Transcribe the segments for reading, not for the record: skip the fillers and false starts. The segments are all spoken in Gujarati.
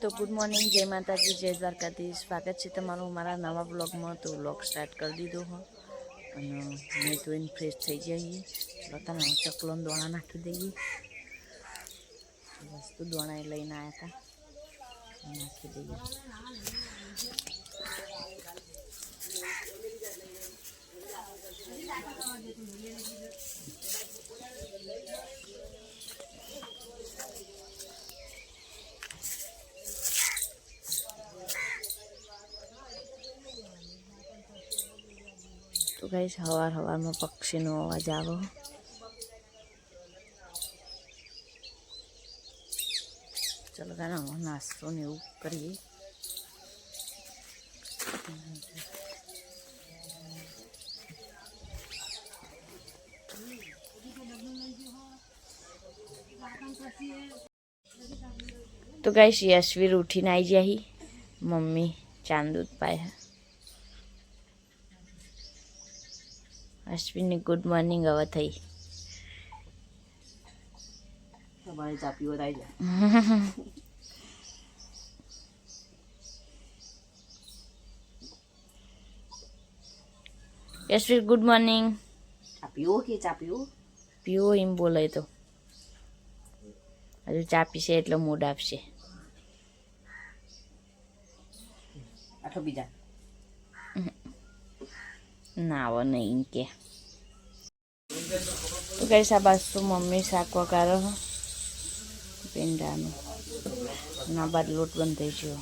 તો ગુડ મોર્નિંગ, જય માતાજી, જય દ્વારકાધીશ. સ્વાગત છે તમારું મારા નવા બ્લોગમાં. તો બ્લોગ સ્ટાર્ટ કરી દીધો હો અને મેં તો એને ફ્રેશ થઈ જઈએ. બતાવો ચકલોને દોણા નાખી દઈએ. વસ્તુ દોણા લઈને આવ્યા હતા, નાખી દઈએ. તો ગાઈસ હવારમાં પક્ષીનો અવાજ આવે. ચલો ગાના નાસ્તો ને એવું કરીએ. તો ગાઈસ યશવીર ઉઠીને આવી જાય. મમ્મી ચાંદ દૂધ પાય. અશ્વિનની ગુડ મોર્નિંગ હવે થઈ. યશવીર ગુડ મોર્નિંગ. ચા પીવો કે ચા પીવો? પીવો એમ બોલાય તો હજુ ચા પીશે એટલે મૂડ આપશે. આઠો બીજા ના આવો નહીં કે. તો કઈ શાબાશ. તો મમ્મી શાક વગાડો પેંડાનું ના બાદ લોટ બંધ થઈ ગયો.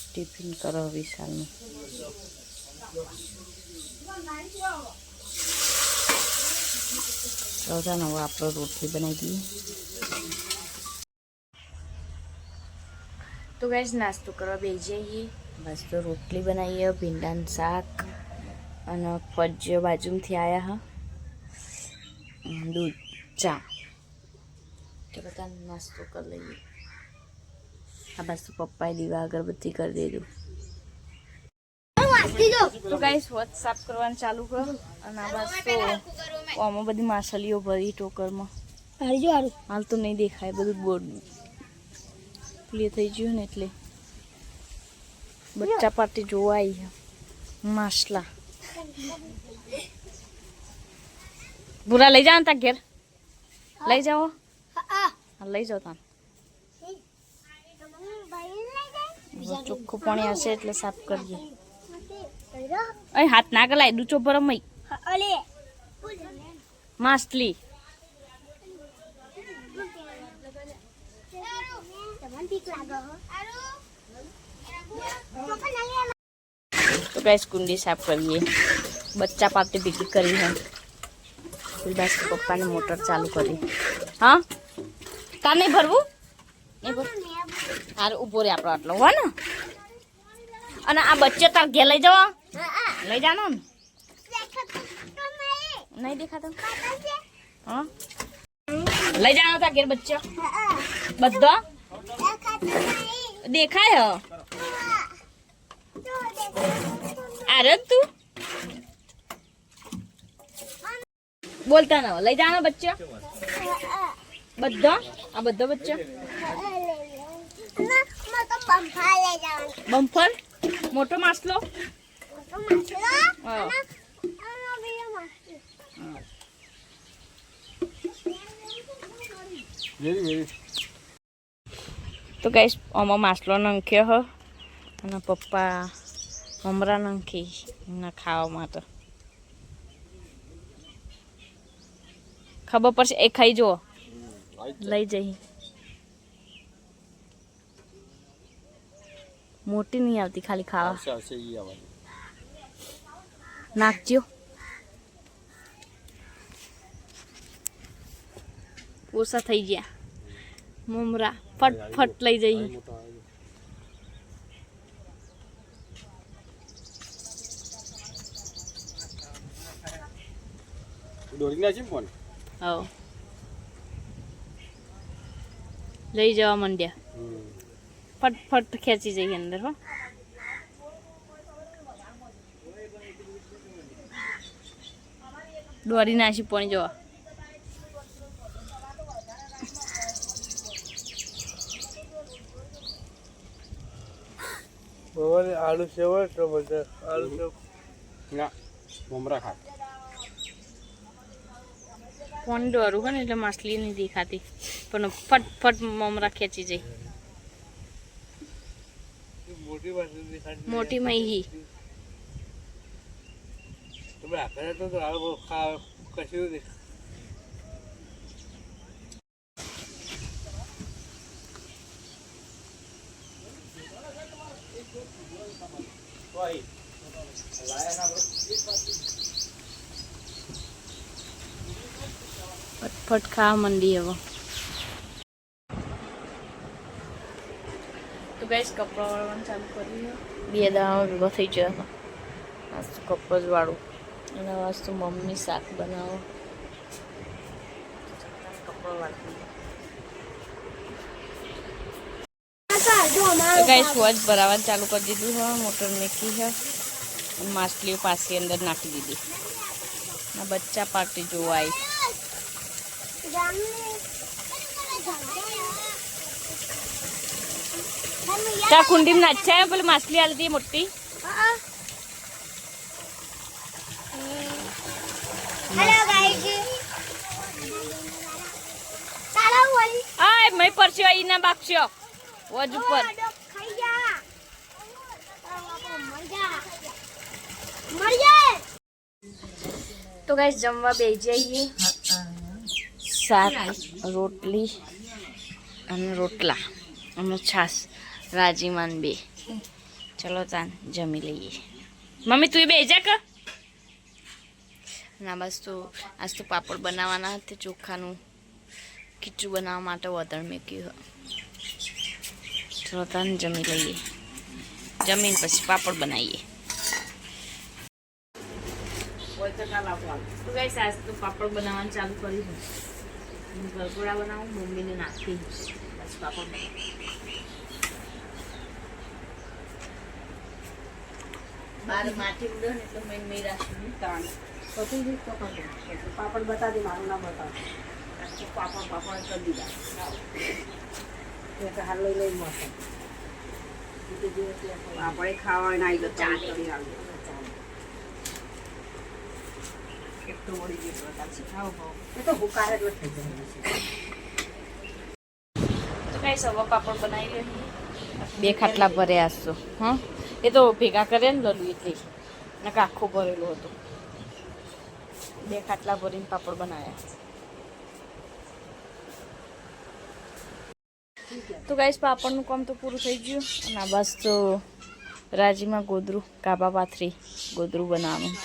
ટિફિન કરો વિશાલનું. ચૌદા નવો આપણો રોટલી બનાવી દઈએ. તો ગાઈસ નાસ્તો કરવા બેસી જઈએ. બસ તો રોટલી બનાવીએ, ભીંડાનું શાક અને ફજ્જો બાજુમાંથી આવ્યા હા, દૂધ ચા. તો બધા નાસ્તો કરી લઈએ. આ બસ તો પપ્પાએ દીવા અગરબત્તી કરી દીધું. તો ગાઈસ વોચ સાફ કરવાનું ચાલુ કરો. અને આ બસ તો આમાં બધી માછલીઓ ભરી ટોકરમાં. હાલ તો નહીં દેખાય, બધું બોર્ડ ક્લિયર થઈ ગયું ને એટલે બચ્ચા પાર્ટી જોવા આવી. માછલા ભૂરા લઈ જાઓ તા ઘેર. લઈ જાઓ, લઈ જાઓ તા. ચોખ્ખું પાણી હશે એટલે સાફ કરીએ. અહીં હાથ ના ગલાય ડૂચો ભરમ માછલી. તો ગાઈસ કુંડી સાફ કરીએ. બચ્ચા પાર્ટી ભેગી કરી है. બસ પપ્પાને મોટર ચાલુ કરી. હા કા નહીં ભરવું? નહીં ભરવું. હાર ઉભો રે આપણો આટલો હો ને. અને આ બચ્ચો તાર ઘેર લઈ જાઓ. લઈ જાનો ને. નહીં દેખાતો. હા લઈ જાનો તાર ઘેર બચ્ચો બધો દેખાય. અરે તું બોલતા ના લઈ જાનો બચ્ચો બધો. આ બધો બચ્ચો બમ્ફર મોટો માછલો. તો ગાઈસ આમાં માછલો નાખ્યો હ અને પપ્પા મમરા નાખી ના ખાવા માટે. ખબર પડશે એ ખાઈ જુઓ. લઈ જઈ મોટી નહીં આવતી, ખાલી ખાવા નાખજો. ઓછા થઈ ગયા મમરા. ફટફટ લઈ જઈએ. હા લઈ જવા માંડ્યા. ફટફટ ખેંચી જઈએ અંદર. હો દોરી નાસી પાણી જોવા. આલુ સેવ હોય તો બધા આલુ સેવ ના મમરા ખા ફોન દોરું હોય ને એટલે માછલી નહીં દેખાતી પણ ફટફટ મમરા ખેંચી જાય મોટી માછલી દેખાતી મોટી મહી તમે આખરે તો આલુ ખા કશું નહીં ફટફટ ખાવા માંડી હવે તો ગાઈસ કપડાં વાળવાનું ચાલુ કર્યું બે દાણો ભેગો થઈ ગયો હતો આજ તો કપડ જ વાળું અને આજ તો મમ્મી શાક બનાવો કપડાં વાળું તો ગાઈસ વોચ ભરાવાનું ચાલુ કરી દીધું છે મોટર મેકી છે અને માછલીઓ પાછી અંદર નાખી દીધી આ બચ્ચા પાર્ટી જોવા આવી त्या कुंडी में अच्छा है बोले मछली आती है मोटी हेलो गाइस आय मैं परसो आई ना बाक्सो वज ऊपर तो गाइस जमवा बेच जाइए શાક રોટલી અને રોટલા અને છાશ રાજીમાન બે ચલો તાન જમી લઈએ મમ્મી તું બે જા કે ના બસ તો આજ તો પાપડ બનાવવાના હતા ચોખાનું ખીચું બનાવવા માટે વતણ મેક્યું ચલો તાન જમી લઈએ જમીને પછી પાપડ બનાવીએ તો ગાઈસ આજ તો પાપડ બનાવવાનું ચાલુ કર્યું ગરગોડા બનાવું મમ્મીને નાખી બસ પાપડ બાર માટી ઉડે ને એટલે મેં રાખી તાણ પાપડ બતા દે મારું ના બતા પાપડ કરી દીધા હાલ લઈ મોસમ આપણે ખાવા ના આવી ચા કરી આવ્યું એટલું વળી ગયું ચાલશે ખાવ એ તો હુકાર એટલો થઈ જાય તો કઈ સવા પાપડ બનાવી લે બે ખાટલા ભરે આસતો હા એ તો ભેગા કરે ને લલું એટલે નકા આખો ભરેલો હતો બે ખાટલા ભરીને પાપડ બનાવ્યા તો ગાઈસ પાપડનું કામ તો પૂરું થઈ ગયું અને આ બસ તો રાજીમાં ગોદરું કાબા પાથરી ગોદરું બનાવવાનું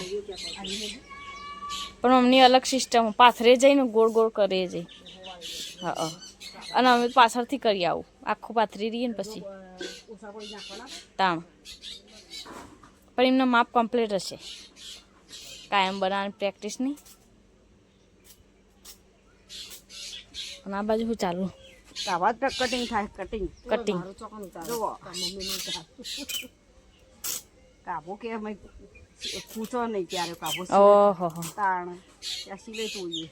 પણ અમની અલગ સિસ્ટમ પાથરે જઈને ગોળ ગોળ કરે જઈ હા અને અમે પાછળથી કરી આવું આખું પાથરી રહીએ ને પછી તાણ પણ એમનો માપ કમ્પ્લીટ હશે કાયમ બનાવવાની પ્રેક્ટિસ નહીં અને આ બાજુ હું ચાલુ કાવા કટિંગ થાય કટિંગ કટિંગ જુઓ મમ્મીનું કાબો કે અમે પૂછો નહીં ત્યારે કાબો ઓહો તાણ ત્યાં સિલાઈ જોઈએ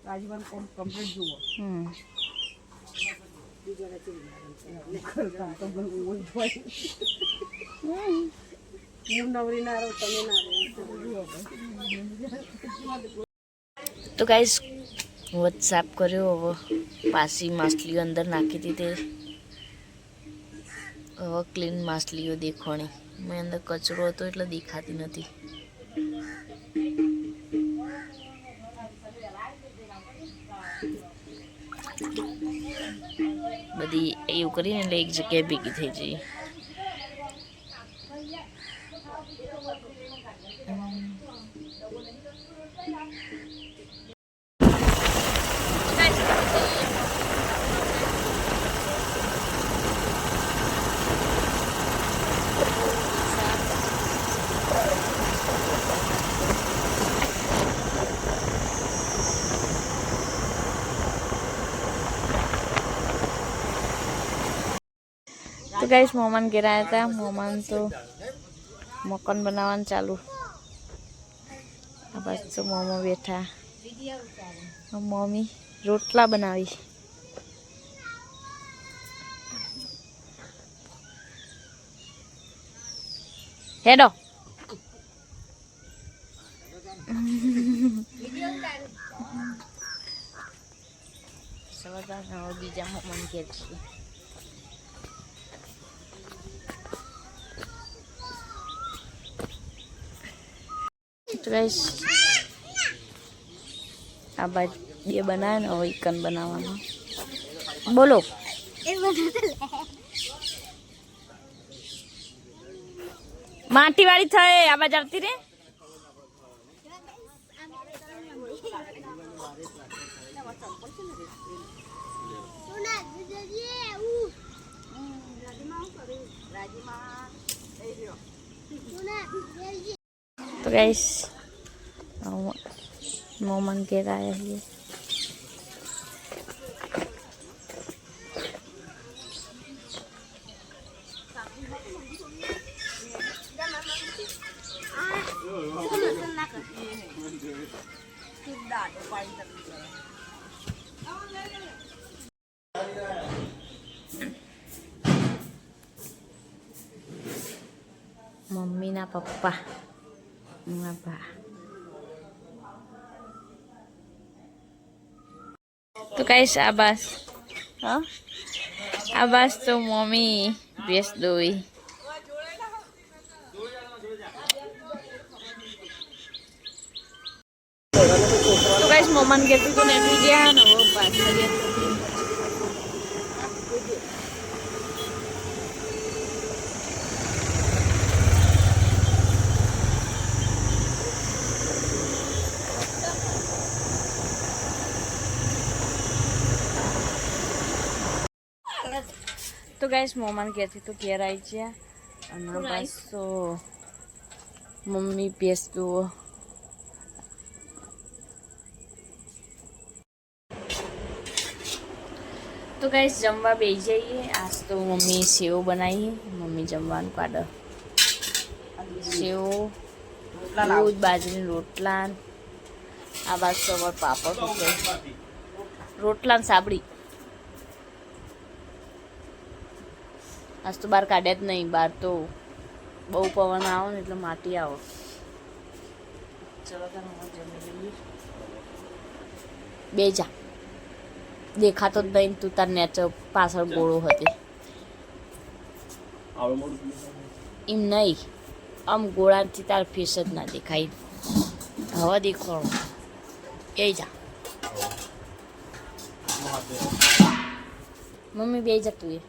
રાજીવન કમ્પ્લીટ જુઓ તો ગાઈસ વોટ્સએપ કર્યો હવે પાછી માછલીઓ અંદર નાખી દીધી હવે ક્લીન માછલીઓ દેખવાની મેં અંદર કચરો હતો એટલે દેખાતી નથી બધી એવું કરીને એટલે એક જગ્યાએ ભેગી થઈ જઈએ तो गाइस मोमन गिराया था मोमन तो मक्खन बनावन चालू अब बस तो मोमो बैठा मम्मी रोटला बनावी હેડો સવારના બીજા મોમન ઘેર છીએ તો ગાઈસ આ બાજુ બે બનાવે ને હવે ચિકન બનાવવાનો બોલો માટી વાળી થાય આ બાજુ આવતી રે तो गाइस मोमन के आया है मम्मी ना पप्पा बा तो कैसे आबास हाँ आबास तो मम्मी बेच दो तो कैसे मोमन के तो नहीं भी गया ना वो बात करिए तो गाइस मोमन कहती तो घेर आई जा बस तो मम्मी पेस दो तो गाइस जमवा बेच जाइए आज तो मम्मी सेव बनाई है मम्मी जमवान काढ़ सेव दूध बाजरी रोटला आ बात सवार पापड़ रोटला साबड़ी आज तो बार काढ़्या ज नहीं बार तो बहु पवन आओ ने એટલે માટી આવો ચલો તને હું જમી લઈએ બે જા દેખાતો જ નહીં તું તાર નેચર પાછળ ગોળો હતી એમ નહીં આમ ગોળાથી તાર ફેસ જ ના દેખાય હવે દેખાડો એ જા મમ્મી બે જા તું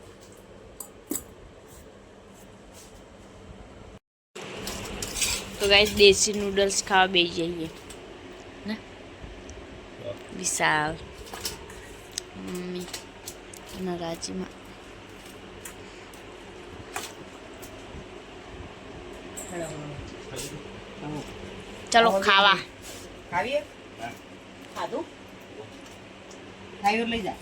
तो गाइस देसी नूडल्स खावा बेच जाइए ना विशाल मम्मी ना राजी माँ चलो खावा खाविए खादू खाई और ले जा